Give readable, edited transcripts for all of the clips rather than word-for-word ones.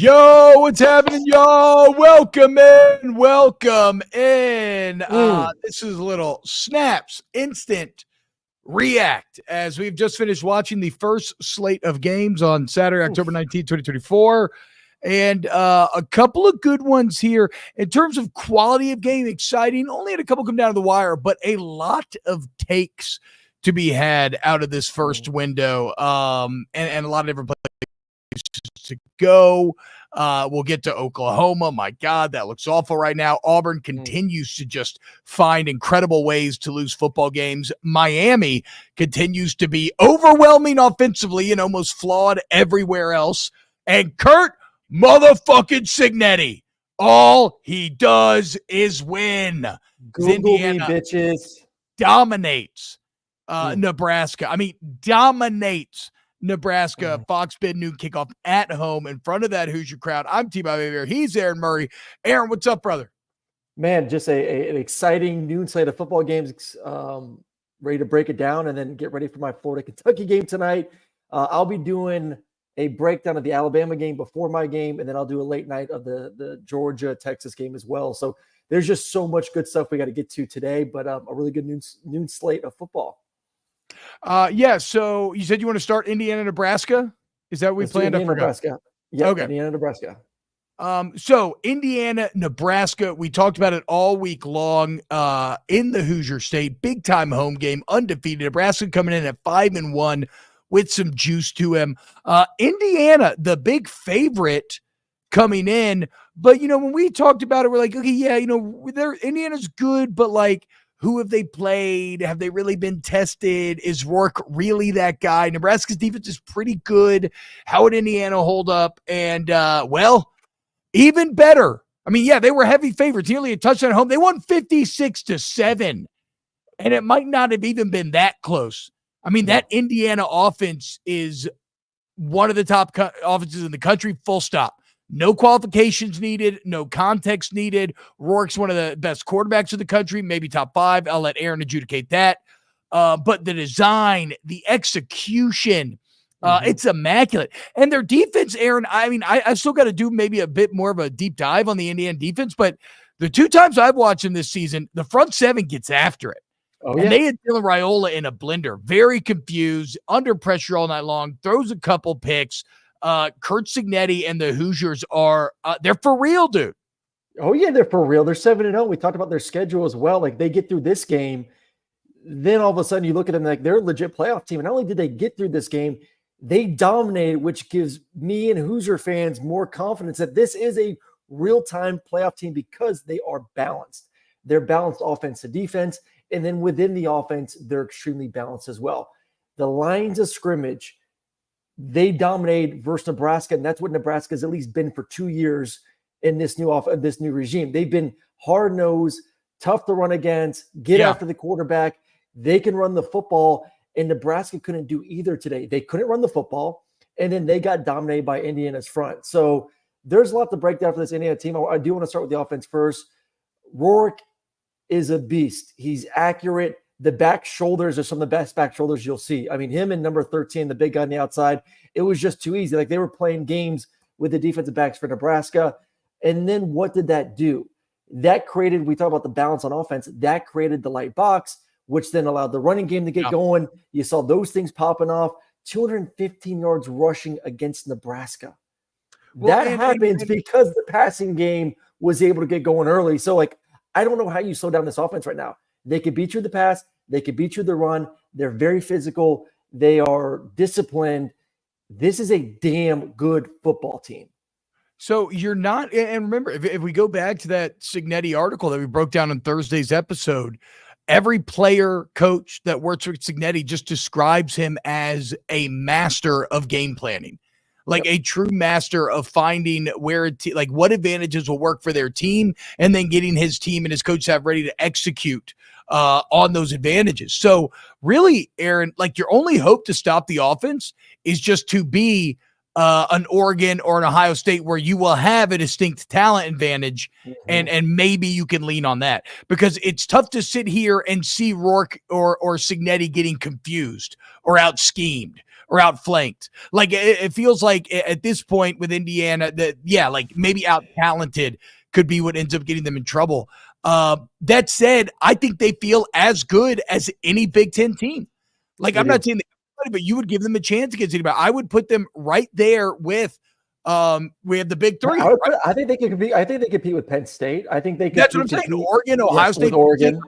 Yo, what's happening, y'all? Welcome in. This is a little Snaps Instant React as we've just finished watching the first slate of games on Saturday, October 19th, 2024. And a couple of good ones here in terms of quality of game, exciting. Only had a couple come down to the wire, but a lot of takes to be had out of this first window, and a lot of different places to go. We'll get to Oklahoma. My God, that looks awful right now. Auburn continues to just find incredible ways to lose football games. Miami continues to be overwhelming offensively and almost flawed everywhere else. And Kurt motherfucking Cignetti, all he does is win. Google me, bitches. Dominates Nebraska. I mean, dominates Nebraska. Fox Bend noon kickoff at home in front of that Hoosier crowd. I'm TBob. He's Aaron Murray. Aaron, what's up, brother? Man, just an exciting noon slate of football games. Ready to break it down and then get ready for my Florida-Kentucky game tonight. I'll be doing a breakdown of the Alabama game before my game, and then I'll do a late night of the Georgia-Texas game as well. So there's just so much good stuff we got to get to today, but a really good noon slate of football. So you said you want to start Indiana, Nebraska? Is that what we planned? Nebraska. Yeah, okay. Indiana, Nebraska. So Indiana, Nebraska, we talked about it all week long in the Hoosier State. Big time home game, undefeated. Nebraska coming in at 5-1 with some juice to him. Indiana, the big favorite coming in. But, when we talked about it, we're like, okay, yeah, Indiana's good, but like, who have they played? Have they really been tested? Is Rourke really that guy? Nebraska's defense is pretty good. How would Indiana hold up? And, even better. I mean, yeah, they were heavy favorites, nearly a touchdown at home. They won 56-7, and it might not have even been that close. I mean, that Indiana offense is one of the top offenses in the country, full stop. No qualifications needed, no context needed. Rourke's one of the best quarterbacks in the country, maybe top 5. I'll let Aaron adjudicate that. But the design, the execution, it's immaculate. And their defense, Aaron, I mean, I've still got to do maybe a bit more of a deep dive on the Indiana defense, but the 2 times I've watched them this season, the front 7 gets after it. Oh, yeah. And they had Dylan Raiola in a blender, very confused, under pressure all night long, throws a couple picks. Kurt Cignetti and the Hoosiers are they're for real, dude. Oh, yeah, they're for real. They're 7-0. We talked about their schedule as well. Like, they get through this game, then all of a sudden you look at them like they're a legit playoff team. And not only did they get through this game, they dominated, which gives me and Hoosier fans more confidence that this is a real-time playoff team because they are balanced. They're balanced offense to defense, and then within the offense, they're extremely balanced as well. The lines of scrimmage, they dominated versus Nebraska, and that's what Nebraska's at least been for 2 years in this new regime. They've been hard-nosed, tough to run against, get after the quarterback. They can run the football, and Nebraska couldn't do either today. They couldn't run the football, and then they got dominated by Indiana's front. So there's a lot to break down for this Indiana team. I do want to start with the offense first. Rourke is a beast. He's accurate. The back shoulders are some of the best back shoulders you'll see. I mean, him and number 13, the big guy on the outside, it was just too easy. Like, they were playing games with the defensive backs for Nebraska. And then what did that do? That created, we talk about the balance on offense, that created the light box, which then allowed the running game to get going. You saw those things popping off. 215 yards rushing against Nebraska. That happens because the passing game was able to get going early. So, like, I don't know how you slow down this offense right now. They could beat you the pass. They could beat you the run. They're very physical. They are disciplined. This is a damn good football team. So you're not, and remember, if we go back to that Cignetti article that we broke down on Thursday's episode, every player, coach that works with Cignetti just describes him as a master of game planning. Like a true master of finding where like what advantages will work for their team, and then getting his team and his coach staff ready to execute on those advantages. So really, Aaron, like, your only hope to stop the offense is just to be an Oregon or an Ohio State where you will have a distinct talent advantage, and maybe you can lean on that, because it's tough to sit here and see Rourke or Cignetti getting confused or out schemed or outflanked. Like it feels like at this point with Indiana that, like maybe out talented could be what ends up getting them in trouble. That said, I think they feel as good as any Big Ten team. Like I'm not saying that, but you would give them a chance against anybody. I would put them right there with we have the big three. I think they could compete. I think they compete with Penn State. I think they could. That's what I'm saying. Oregon, Ohio State, Oregon.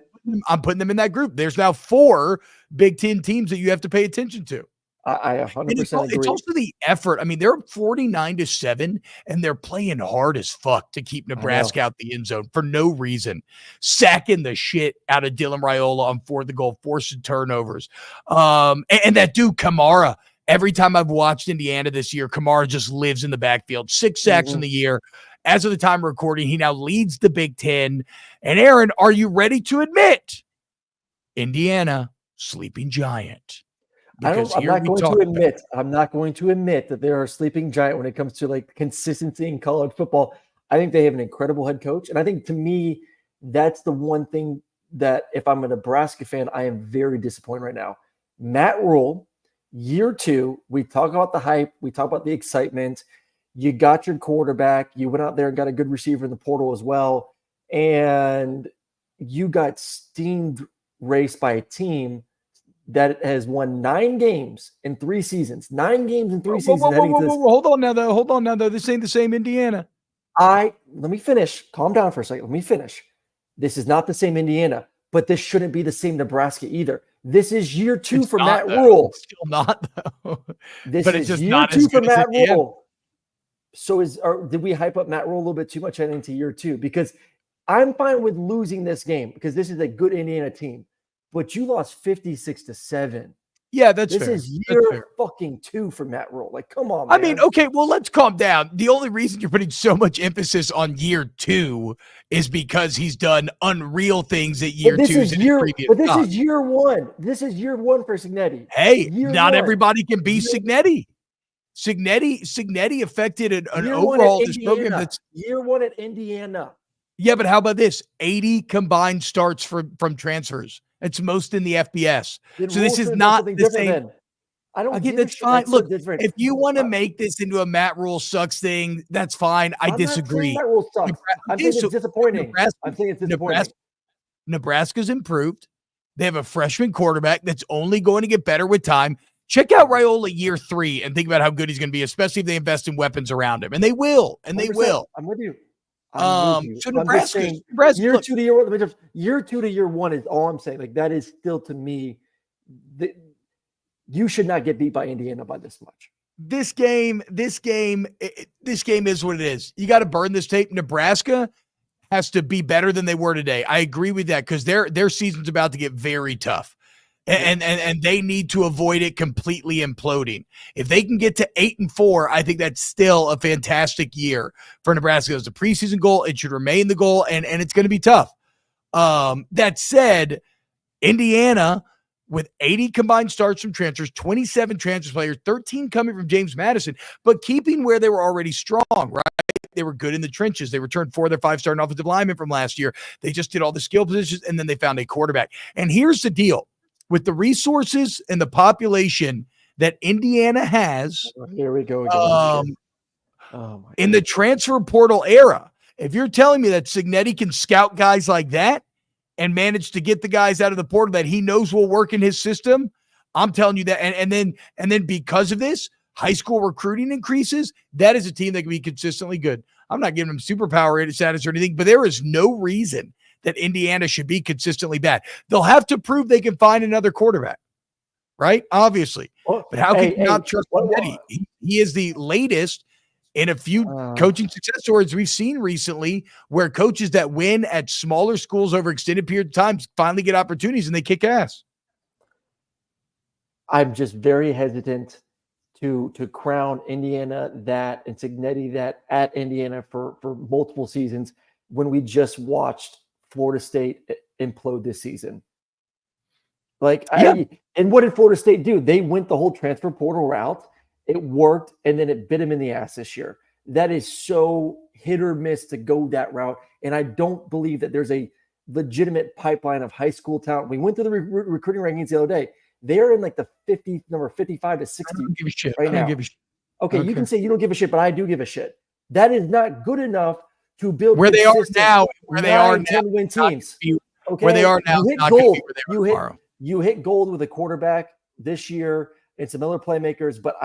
I'm putting them in that group. There's now 4 Big Ten teams that you have to pay attention to. I 100% agree. It's also the effort. I mean, they're 49-7, and they're playing hard as fuck to keep Nebraska out the end zone for no reason. Sacking the shit out of Dylan Raiola on 4th and goal, forcing turnovers. And that dude, Kamara, every time I've watched Indiana this year, Kamara just lives in the backfield. 6 sacks in the year. As of the time of recording, he now leads the Big Ten. And Aaron, are you ready to admit Indiana, sleeping giant? I'm not going to admit that they're a sleeping giant when it comes to like consistency in college football. I think they have an incredible head coach. And I think to me, that's the one thing that if I'm a Nebraska fan, I am very disappointed right now. Matt Rule, year 2, we talk about the hype. We talk about the excitement. You got your quarterback. You went out there and got a good receiver in the portal as well. And you got steamed raced by a team that has won 9 games in 3 seasons. 9 games in 3 seasons. Hold on now, though. This ain't the same Indiana. Let me finish. Calm down for a second. Let me finish. This is not the same Indiana, but this shouldn't be the same Nebraska either. This is year 2 for Matt Rule. It's still not, though. This is just year 2 for Matt Rule. So did we hype up Matt Rule a little bit too much heading into year 2? Because I'm fine with losing this game because this is a good Indiana team. But you lost 56-7. Yeah, that's fair. This is year fucking 2 for Matt Rule. Like, come on, man. I mean, okay, well, let's calm down. The only reason you're putting so much emphasis on year 2 is because he's done unreal things at year 2. But this is year 1. This is year 1 for Cignetti. Hey, not everybody can be Cignetti. Cignetti affected an overall this program that's year 1 at Indiana. Yeah, but how about this? 80 combined starts from transfers. It's most in the FBS. So this is not the same. I don't get that's fine. Look, if you want to make this into a Matt Rule sucks thing, that's fine. I disagree. Matt Rule sucks. I'm saying it's disappointing. I'm saying it's disappointing. Nebraska's improved. They have a freshman quarterback that's only going to get better with time. Check out Raiola year 3 and think about how good he's going to be, especially if they invest in weapons around him. And they will. And they will. I'm with you. So Nebraska, year 2 to year 1 is all I'm saying. Like that is still to me, you should not get beat by Indiana by this much. This game is what it is. You got to burn this tape. Nebraska has to be better than they were today. I agree with that because their season's about to get very tough. And they need to avoid it completely imploding. If they can get to 8-4, I think that's still a fantastic year for Nebraska. It's a preseason goal. It should remain the goal, and it's going to be tough. That said, Indiana, with 80 combined starts from transfers, 27 transfer players, 13 coming from James Madison, but keeping where they were already strong, right? They were good in the trenches. They returned 4 of their 5-star offensive linemen from last year. They just did all the skill positions, and then they found a quarterback. And here's the deal. With the resources and the population that Indiana has, here we go again. In the transfer portal era, if you're telling me that Cignetti can scout guys like that and manage to get the guys out of the portal that he knows will work in his system, I'm telling you that. And then because of this, high school recruiting increases. That is a team that can be consistently good. I'm not giving them superpower status or anything, but there is no reason that Indiana should be consistently bad. They'll have to prove they can find another quarterback, right? Obviously. But how can you not trust Cignetti? He is the latest in a few coaching success stories we've seen recently where coaches that win at smaller schools over extended period of time finally get opportunities and they kick ass. I'm just very hesitant to crown Indiana that and Cignetti that at Indiana for multiple seasons when we just watched Florida State implode this season. And what did Florida State do? They went the whole transfer portal route. It worked, and then it bit them in the ass this year. That is so hit or miss to go that route, and I don't believe that there's a legitimate pipeline of high school talent. We went to the recruiting rankings the other day. They're in like the number 55 to I 60 don't give a shit. right I don't now. give a shit. Okay, you can say you don't give a shit, but I do give a shit. That is not good enough to build where they are now. 10 win teams. Okay, Where they are now, you hit not going to gold. be where they are tomorrow. You hit gold with a quarterback this year and some other playmakers, but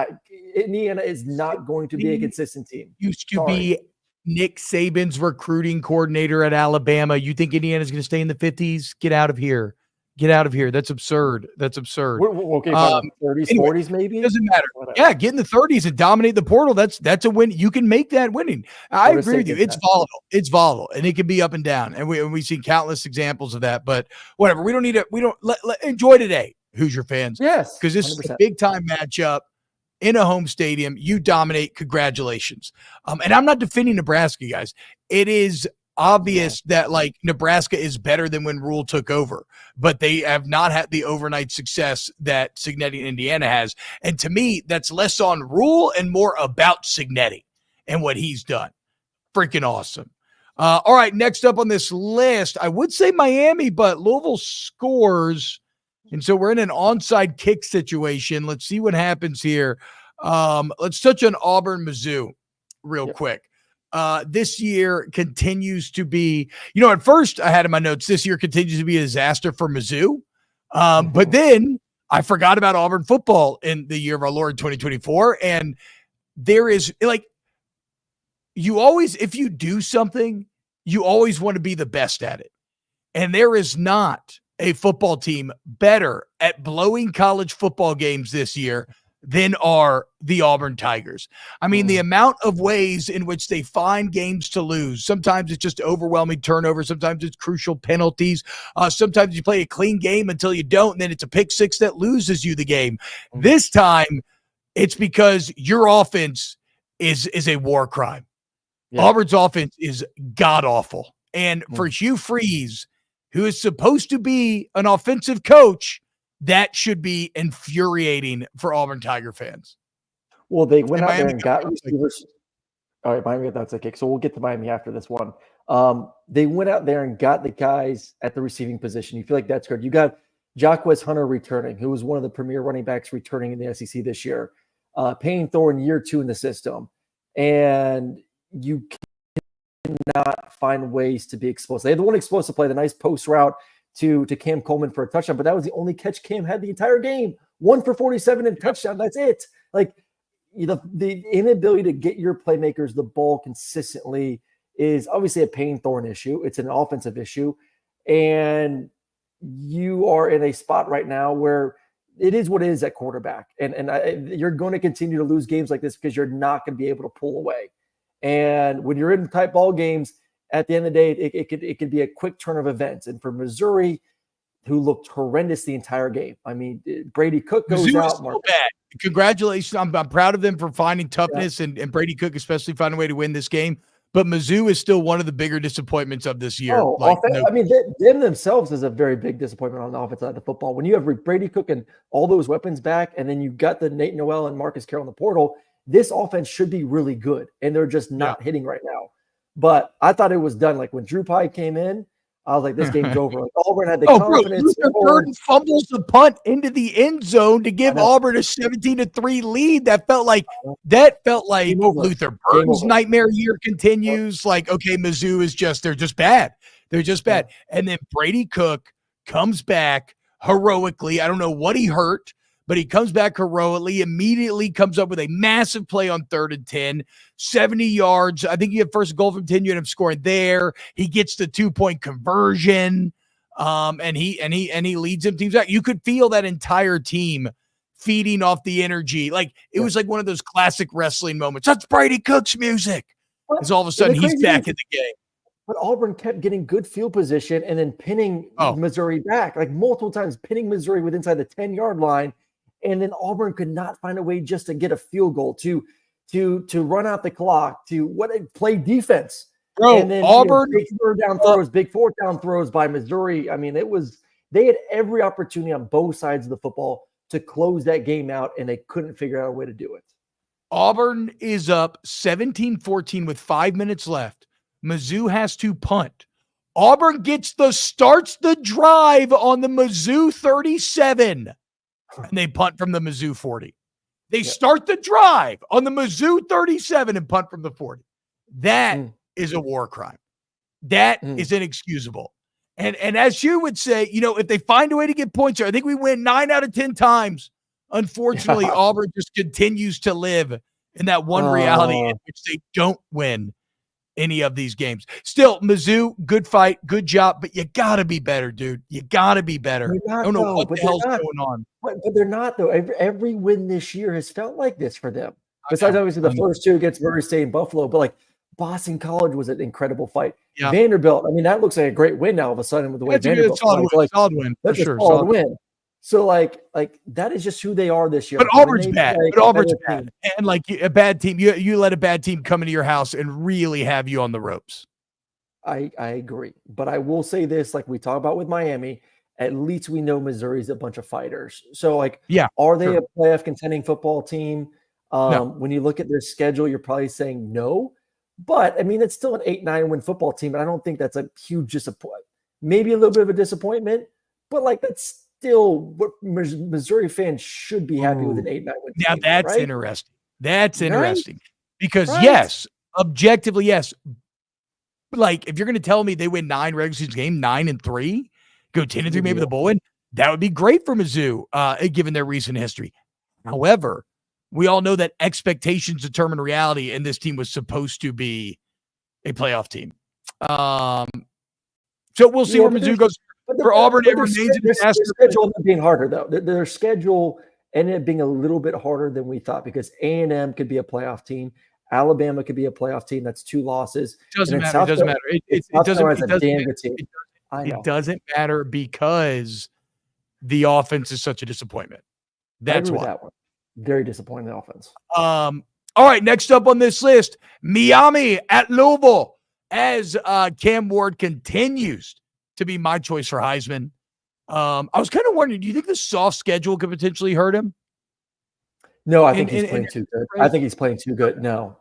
Indiana is not going to be a consistent team. Used to be Nick Saban's recruiting coordinator at Alabama. You think Indiana's going to stay in the 50s? Get out of here. Get out of here. That's absurd. That's absurd. Okay, 30s, anyway, 40s maybe? Doesn't matter. Whatever. Yeah, get in the 30s and dominate the portal. That's a win. You can make that winning. I agree with you. It's volatile. It's volatile, and it can be up and down. And we've seen countless examples of that. But whatever. We don't need to. We don't enjoy today, Hoosier fans. Yes, because this 100%. Is a big time matchup in a home stadium. You dominate. Congratulations. And I'm not defending Nebraska, guys. It is obvious that like Nebraska is better than when Rule took over, but they have not had the overnight success that Cignetti and Indiana has. And to me, that's less on Rule and more about Cignetti and what he's done. Freaking awesome. All right, next up on this list, I would say Miami, but Louisville scores. And so we're in an onside kick situation. Let's see what happens here. Let's touch on Auburn, Mizzou real quick. This year continues to be, at first I had in my notes, this year continues to be a disaster for Mizzou. But then I forgot about Auburn football in the year of our Lord 2024. And there is if you do something, you always want to be the best at it. And there is not a football team better at blowing college football games this year than are the Auburn Tigers. I mean, the amount of ways in which they find games to lose. Sometimes it's just overwhelming turnover. Sometimes it's crucial penalties. Sometimes you play a clean game until you don't, and then it's a pick six that loses you the game. This time, it's because your offense is a war crime. Yeah. Auburn's offense is god-awful. And for Hugh Freeze, who is supposed to be an offensive coach, that should be infuriating for Auburn Tiger fans. Well, they went out there and got receivers. All right, Miami, that's okay. So we'll get to Miami after this one. They went out there and got the guys at the receiving position. You feel like that's good. You got Jacquez Hunter returning, who was one of the premier running backs returning in the SEC this year. Payne Thorne, year 2 in the system. And you cannot find ways to be explosive. They had the one explosive play, the nice post route to Cam Coleman for a touchdown, but that was the only catch Cam had the entire game. 1 for 47 and a touchdown. That's it. Like, the inability to get your playmakers the ball consistently is obviously a Payne Thorne issue. It's an offensive issue. And you are in a spot right now where it is what it is at quarterback. And you're going to continue to lose games like this because you're not going to be able to pull away. And when you're in tight ball games, at the end of the day, it could be a quick turn of events. And for Missouri, who looked horrendous the entire game. I mean, Brady Cook goes Mizzou out. Is so bad. Congratulations. I'm proud of them for finding toughness and Brady Cook especially finding a way to win this game. But Mizzou is still one of the bigger disappointments of this year. I mean, them themselves is a very big disappointment on the offensive side of the football. When you have Brady Cook and all those weapons back, and then you got the Nate Noel and Marcus Carroll in the portal, this offense should be really good, and they're just not hitting right now. But I thought it was done. Like when Drew Pye came in, I was like, this game's over. Like Auburn had the confidence. Burton fumbles the punt into the end zone to give Auburn a 17-3 lead. That felt like Luther Burton's nightmare year continues. Like, okay, Mizzou is they're just bad. They're just bad. And then Brady Cook comes back heroically. I don't know what he hurt, but he comes back heroically, immediately comes up with a massive play on 3rd and 10, 70 yards. I think you have first goal from 10, you end up scoring there. He gets the 2-point conversion, and he leads them teams out. You could feel that entire team feeding off the energy. Like it was like one of those classic wrestling moments. That's Brady Cook's music. Because all of a sudden he's back in the game. But Auburn kept getting good field position and then pinning Missouri back, like multiple times, pinning Missouri with inside the 10-yard line. And then Auburn could not find a way just to get a field goal, to run out the clock, to play defense. And then Auburn big fourth down throws by Missouri. I mean, they had every opportunity on both sides of the football to close that game out, and they couldn't figure out a way to do it. Auburn is up 17-14 with 5 minutes left. Mizzou has to punt. Auburn starts the drive on the Mizzou 37. and they punt from the Mizzou 40. They Yep. start the drive on the Mizzou 37 and punt from the 40. That is a war crime. That is inexcusable. And as you would say, if they find a way to get points here, I think we win 9 out of 10 times. Unfortunately, Auburn just continues to live in that one reality in which they don't win any of these games. Still, Mizzou, good fight, good job, but you got to be better, dude. You got to be better. I don't know what the hell's going on. But they're not, though. Every win this year has felt like this for them. Besides, obviously, the first two against Murray State and Buffalo, but like Boston College was an incredible fight. Yeah. Vanderbilt, I mean, that looks like a great win now all of a sudden with the way Vanderbilt plays. Solid win. That's a solid win. So, like that is just who they are this year. But Auburn's bad. And like a bad team, you let a bad team come into your house and really have you on the ropes. I agree. But I will say this, like we talk about with Miami, at least we know Missouri's a bunch of fighters. So, like, are they a playoff contending football team? No. When you look at their schedule, you're probably saying no. But, I mean, it's still an 8-9 win football team, and I don't think that's a huge disappointment. Maybe a little bit of a disappointment, but, like, that's still what Missouri fans should be happy with an 8-9 win. Now, that's interesting. That's interesting. Because, yes, objectively, yes. Like, if you're going to tell me they win 9 regular season games, 9-3, go 10-3, maybe the bowl win, that would be great for Mizzou, given their recent history. However, we all know that expectations determine reality, and this team was supposed to be a playoff team. So we'll see where Mizzou goes. For Auburn, it remains their schedule ended up being harder, though. Their schedule ended up being a little bit harder than we thought because A&M could be a playoff team. Alabama could be a playoff team. That's 2 losses. It doesn't matter. It doesn't matter because the offense is such a disappointment. That's why. That one. Very disappointing offense. All right, next up on this list, Miami at Louisville, as Cam Ward continues to be my choice for Heisman. I was kind of wondering, do you think the soft schedule could potentially hurt him? No, I think he's playing too good. I think he's playing too good. No.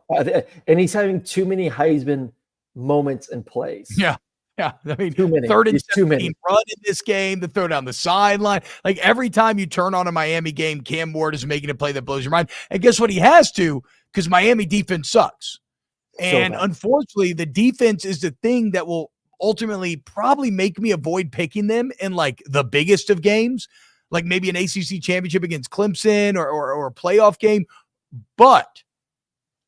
And he's having too many Heisman moments and plays. Yeah. Yeah, I mean, too many. 3rd and 17 run in this game, the throw down the sideline. Like every time you turn on a Miami game, Cam Ward is making a play that blows your mind. And guess what? He has to, because Miami defense sucks. And unfortunately, the defense is the thing that will ultimately probably make me avoid picking them in like the biggest of games, like maybe an ACC championship against Clemson or a playoff game. But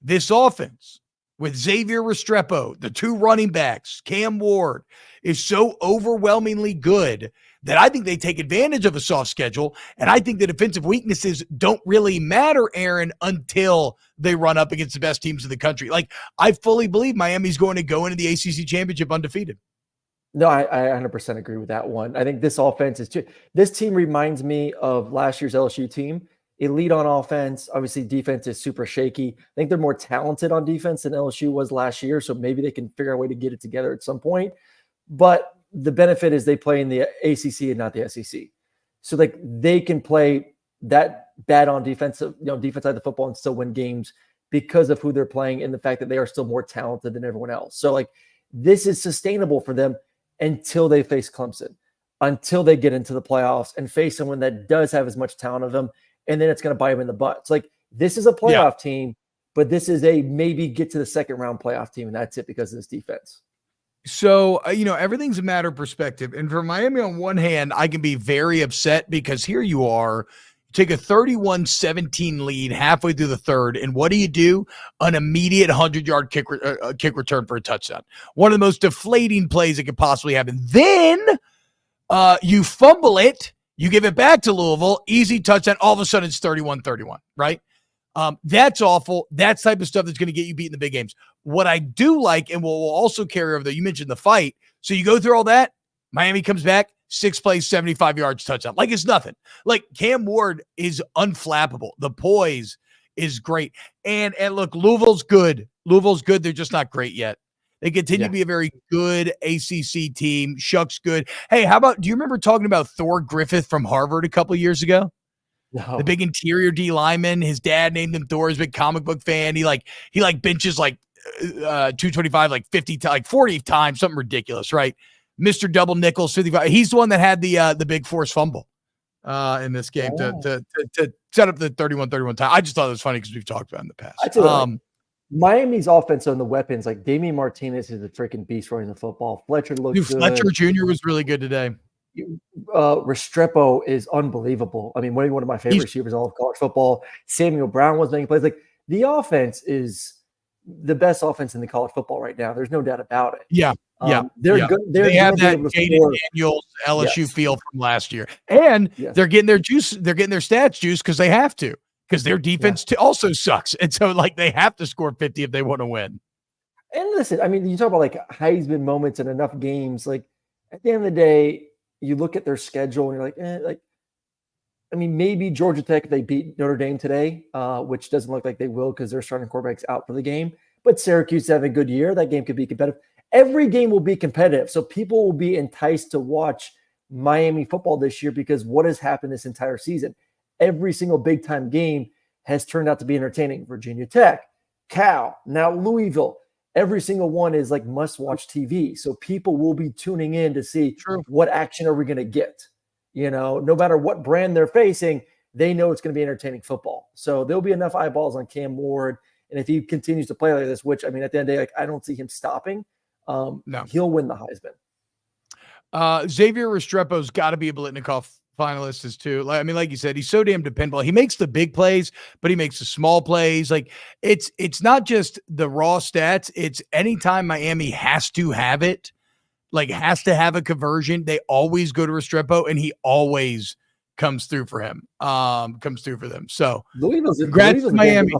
this offense, with Xavier Restrepo, the 2 running backs, Cam Ward, is so overwhelmingly good that I think they take advantage of a soft schedule. And I think the defensive weaknesses don't really matter, Aaron, until they run up against the best teams in the country. Like, I fully believe Miami's going to go into the ACC championship undefeated. No, I 100% agree with that one. I think this offense is too. This team reminds me of last year's LSU team. Elite on offense. Obviously, defense is super shaky. I think they're more talented on defense than LSU was last year, so maybe they can figure out a way to get it together at some point. But the benefit is they play in the ACC and not the SEC. So like they can play that bad on defense side of the football and still win games because of who they're playing and the fact that they are still more talented than everyone else. So like this is sustainable for them until they face Clemson, until they get into the playoffs and face someone that does have as much talent of them. And then it's going to bite them in the butt. It's like, this is a playoff team, but this is a maybe get to the second round playoff team. And that's it because of this defense. So, everything's a matter of perspective. And for Miami, on one hand, I can be very upset because here you are, take a 31-17 lead halfway through the third. And what do? An immediate 100-yard kick return for a touchdown. One of the most deflating plays that could possibly happen. Then you fumble it. You give it back to Louisville, easy touchdown. All of a sudden, it's 31-31, right? That's awful. That's type of stuff that's going to get you beat in the big games. What I do like, and will also carry over, though, you mentioned the fight. So you go through all that. Miami comes back, 6 plays, 75 yards, touchdown. Like it's nothing. Like Cam Ward is unflappable. The poise is great. And look, Louisville's good. They're just not great yet. They continue to be a very good ACC team. Shuck's good. Hey, do you remember talking about Thor Griffith from Harvard a couple of years ago? No. The big interior D lineman. His dad named him Thor. He's a big comic book fan. He benches 225, 50, 40 times, something ridiculous, right? Mr. Double Nickels, 55. He's the one that had the big forced fumble. in this game to set up the 31-31 tie. I just thought it was funny because we've talked about it in the past. Miami's offense on the weapons, like Damian Martinez is a freaking beast running the football. Fletcher looks good. Fletcher Jr. was really good today. Restrepo is unbelievable. I mean, one of my favorite receivers in all of college football. Samuel Brown was making plays. Like the offense is the best offense in the college football right now. There's no doubt about it. Yeah. They're good. They have that Jaden Daniels LSU feel from last year, and they're getting their juice. They're getting their stats juice because they have to, because their defense also sucks, and so like they have to score 50 if they want to win. And listen, I mean, you talk about like Heisman moments in enough games. Like at the end of the day, you look at their schedule and you're like, I mean, maybe Georgia Tech if they beat Notre Dame today, which doesn't look like they will because their starting quarterback's out for the game. But Syracuse having a good year, that game could be competitive. Every game will be competitive. So people will be enticed to watch Miami football this year because what has happened this entire season? Every single big-time game has turned out to be entertaining. Virginia Tech, Cal, now Louisville. Every single one is like must-watch TV. So people will be tuning in to see what action are we going to get. You know, no matter what brand they're facing, they know it's going to be entertaining football. So there'll be enough eyeballs on Cam Ward. And if he continues to play like this, which, I mean, at the end of the day, like, I don't see him stopping, he'll win the Heisman. Xavier Restrepo's got to be a Biletnikoff finalist as too. Like, I mean, like you said, he's so damn dependable. He makes the big plays, but he makes the small plays. Like it's not just the raw stats. It's anytime Miami has to have it, like has to have a conversion, they always go to Restrepo, and he always comes through for him. Comes through for them. So congrats to Miami.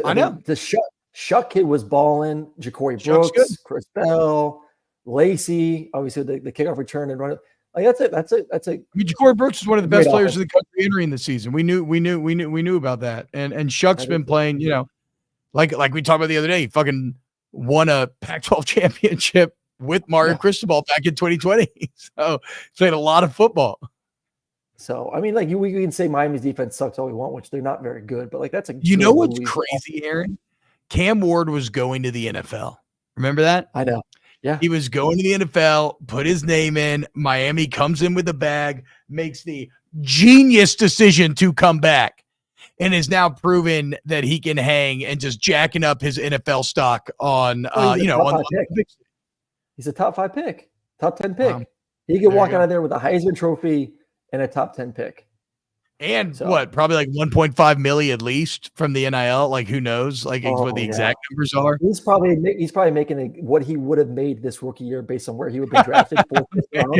I know the Shuck kid was balling. Ja'Cory Brooks, Chris Bell, Lacey, obviously the kickoff return and run it. Like that's it. I mean, Ja'Cory Brooks is one of the best players in the country entering the season. We knew about that. And Shuck's been playing, you know, like we talked about the other day. He fucking won a Pac-12 championship with Mario Cristobal back in 2020. So he's played a lot of football. So I mean, like we can say Miami's defense sucks all we want, which they're not very good. But like that's you know what's crazy, Aaron? Cam Ward was going to the NFL. Remember that? I know. Yeah. He was going to the NFL, put his name in. Miami comes in with the bag, makes the genius decision to come back, and is now proven that he can hang and just jacking up his NFL stock on, he's a top 5 pick, top 10 pick. He could walk out of there with a Heisman Trophy and a top 10 pick. And probably like 1.5 million at least from the NIL. Like who knows? Like what the exact numbers are. He's probably making what he would have made this rookie year based on where he would have been drafted. So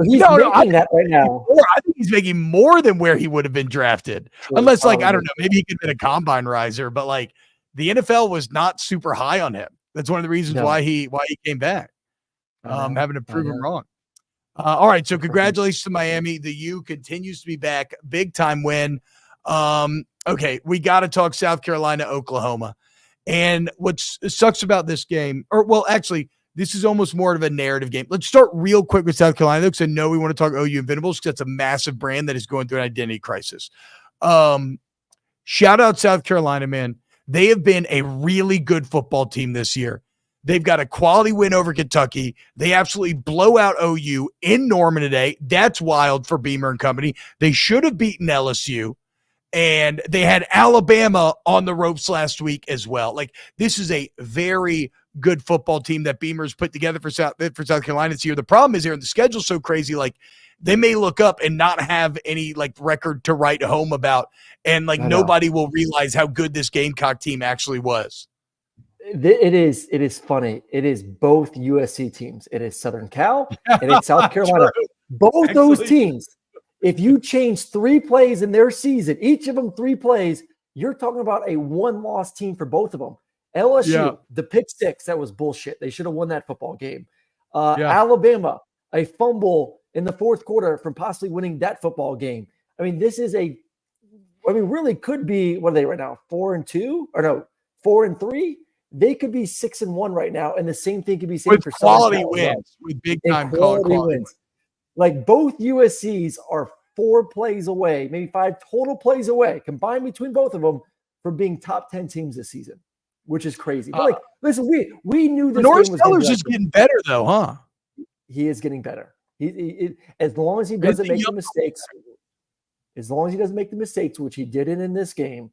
he's making that right now. I think he's making more than where he would have been drafted, unless I don't know, maybe he could have been a combine riser. But like the NFL was not super high on him. That's one of the reasons why he came back. Having to prove him wrong. All right, so congratulations to Miami. The U continues to be back. Big time win. Okay, we got to talk South Carolina, Oklahoma. And what sucks about this game, actually, this is almost more of a narrative game. Let's start real quick with South Carolina, because I know we want to talk OU Invincibles because that's a massive brand that is going through an identity crisis. Shout out South Carolina, man. They have been a really good football team this year. They've got a quality win over Kentucky. They absolutely blow out OU in Norman today. That's wild for Beamer and company. They should have beaten LSU, and they had Alabama on the ropes last week as well. Like, this is a very good football team that Beamer's put together for South Carolina this year. The problem is the schedule's so crazy. Like, they may look up and not have any like record to write home about, and like nobody will realize how good this Gamecock team actually was. It is funny. It is both USC teams. It is Southern Cal and it's South Carolina. Both those teams, if you change 3 plays in their season, each of them 3 plays, you're talking about a 1-loss team for both of them. LSU, the pick 6, that was bullshit. They should have won that football game. Alabama, a fumble in the 4th quarter from possibly winning that football game. I mean, this is really could be, what are they right now? 4-2 or no, 4-3? They could be 6-1 right now, and the same thing could be said for quality wins, with big time quality wins. Like both USCs are 4 plays away, maybe 5 total plays away, combined between both of them, from being top 10 teams this season, which is crazy. But like, listen, we knew this. North Sellers is getting better though, huh? He is getting better. As long as he doesn't make the mistakes, which he didn't in this game,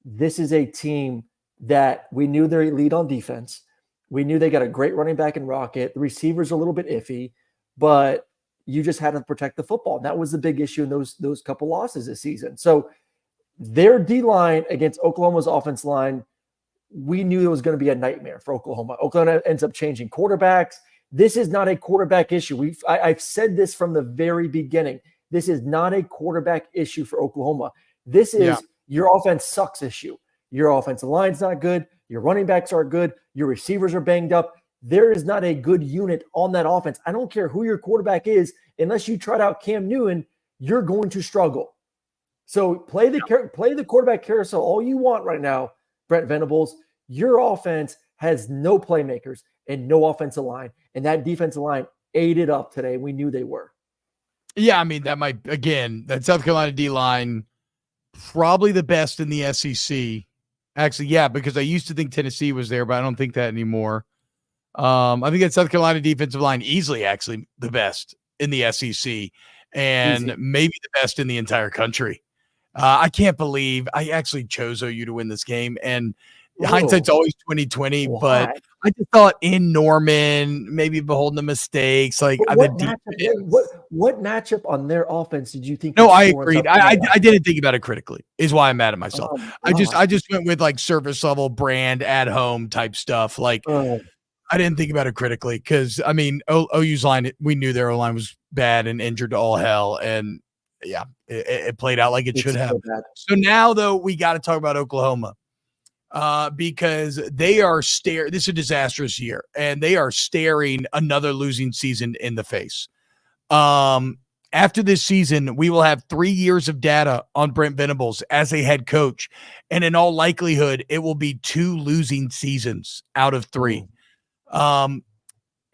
this is a team that we knew they're elite on defense. We knew they got a great running back in Rocket. The receivers are a little bit iffy, but you just had to protect the football. And that was the big issue in those couple losses this season. So their D-line against Oklahoma's offense line, we knew it was going to be a nightmare for Oklahoma. Oklahoma ends up changing quarterbacks. This is not a quarterback issue. I've said this from the very beginning. This is not a quarterback issue for Oklahoma. This is your offense sucks issue. Your offensive line's not good. Your running backs are good. Your receivers are banged up. There is not a good unit on that offense. I don't care who your quarterback is. Unless you tried out Cam Newton, you're going to struggle. So play the quarterback carousel all you want right now, Brent Venables. Your offense has no playmakers and no offensive line. And that defensive line ate it up today. We knew they were. Yeah, I mean, that South Carolina D-line, probably the best in the SEC. Actually, yeah, because I used to think Tennessee was there, but I don't think that anymore. I think that South Carolina defensive line easily actually the best in the SEC and maybe the best in the entire country. I can't believe I actually chose OU to win this game, and hindsight's always 2020. Why? But I just thought in Norman, maybe beholding the mistakes. Like what matchup on their offense did you think? No, I agreed. I didn't think about it critically. Is why I'm mad at myself. I just went with like service level brand at home type stuff. Like I didn't think about it critically because I mean OU's line. We knew their O-line was bad and injured to all hell, and yeah, it played out like it should have. So now though, we got to talk about Oklahoma. Because they are this is a disastrous year, and they are staring another losing season in the face. After this season, we will have 3 years of data on Brent Venables as a head coach, and in all likelihood, it will be 2 losing seasons out of 3.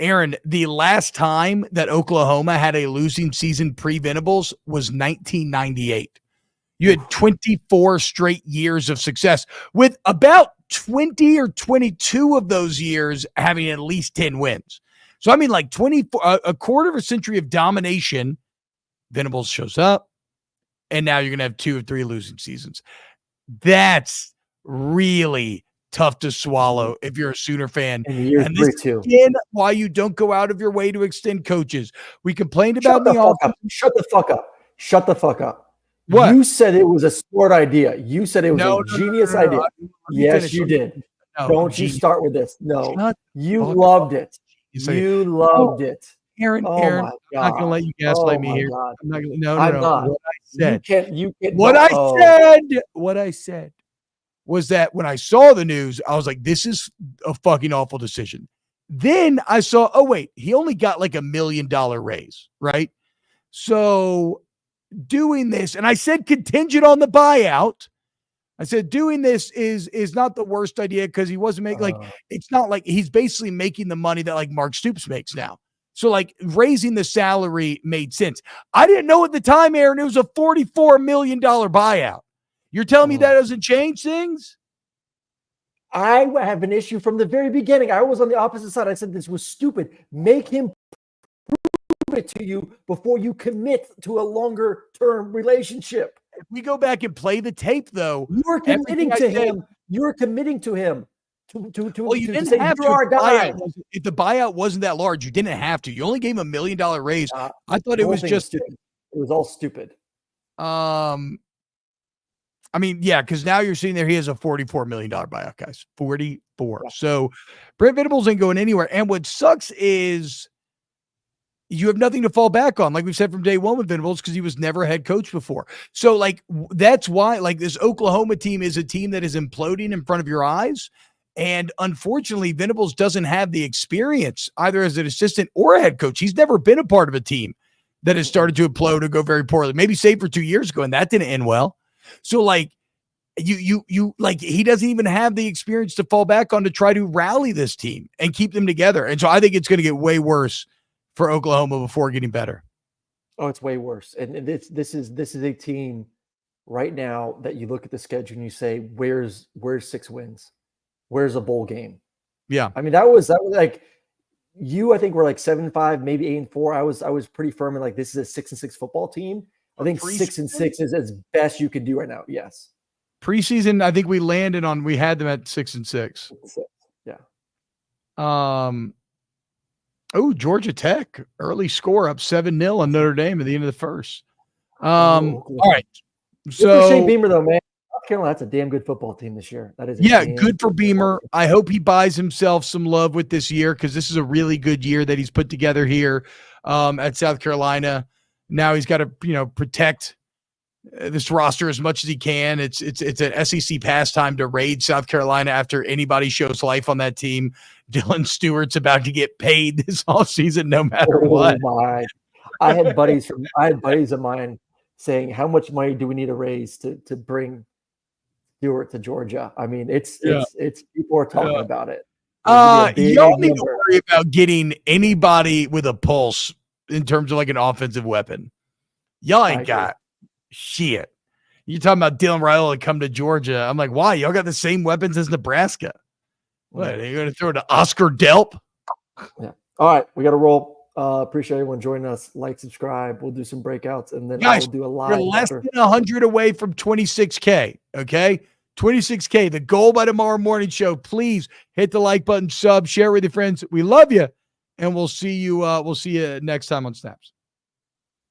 Aaron, the last time that Oklahoma had a losing season pre-Venables was 1998. You had 24 straight years of success, with about 20 or 22 of those years having at least 10 wins. So, I mean, like 24, a quarter of a century of domination. Venables shows up, and now you're going to have 2 or 3 losing seasons. That's really tough to swallow if you're a Sooner fan. And this is again why you don't go out of your way to extend coaches. We complained about the offense. Shut the fuck up. Shut the fuck up. What? You said it was a smart idea. You said it was a genius idea. Yes, you did. Don't you start with this. No, you loved it. You loved it. Aaron, I'm not going to let you gaslight me here. I'm not going to. No. What I said. What I said was that when I saw the news, I was like, this is a fucking awful decision. Then I saw, oh, wait, he only got like $1 million raise, right? So doing this, and I said contingent on the buyout. I said doing this is not the worst idea because he wasn't making it's not like he's basically making the money that like Mark Stoops makes now. So like raising the salary made sense. I didn't know at the time, Aaron, it was a $44 million buyout. You're telling me that doesn't change things? I have an issue from the very beginning. I was on the opposite side. I said this was stupid. Make him prove it to you before you commit to a longer term relationship. If we go back and play the tape, though, you are committing to him. You are committing to him. Well, you didn't have to. If the buyout wasn't that large, you didn't have to. You only gave him $1 million raise. I thought it was just. It was all stupid. I mean, yeah, because now you're seeing there he has a $44 million buyout, guys. 44. Yeah. So Brent Venables ain't going anywhere. And what sucks is you have nothing to fall back on, like we've said from day one with Venables, because he was never a head coach before. So, like, that's why, like, this Oklahoma team is a team that is imploding in front of your eyes. And unfortunately, Venables doesn't have the experience either as an assistant or a head coach. He's never been a part of a team that has started to implode or go very poorly. Maybe save for 2 years ago, and that didn't end well. So, like, you like, he doesn't even have the experience to fall back on to try to rally this team and keep them together. And so I think it's going to get way worse for Oklahoma before getting better. Oh, it's way worse. And this is a team right now that you look at the schedule and you say, where's 6 wins? Where's a bowl game? Yeah. I mean, that was like, I think we're like 7-5, maybe 8-4. I was pretty firm in like this is a 6-6 football team. I think 6-6 is as best you can do right now. Yes. Preseason, I think we had them at 6-6. Yeah. Georgia Tech early score up 7-0 on Notre Dame at the end of the first. All right. So for Shane Beamer though, man. South Carolina, that's a damn good football team this year. That is good for Beamer. I hope he buys himself some love with this year because this is a really good year that he's put together here at South Carolina. Now he's got to protect this roster as much as he can. It's an SEC pastime to raid South Carolina after anybody shows life on that team. Dylan Stewart's about to get paid this offseason no matter what. My. I had buddies of mine saying, how much money do we need to raise to bring Stewart to Georgia? I mean, it's people are talking about it. You don't need to worry about getting anybody with a pulse in terms of like an offensive weapon. Y'all ain't got shit. You're talking about Dylan Raiola come to Georgia. I'm like, why? Y'all got the same weapons as Nebraska. What, are you going to throw it to Oscar Delp? Yeah. All right. We got to roll. Appreciate everyone joining us. Like, subscribe. We'll do some breakouts, and then guys, I'll do a live. We're less than 100 away from 26K. Okay. 26K. The goal by tomorrow morning show. Please hit the like button, sub, share with your friends. We love you. And we'll see you next time on Snaps.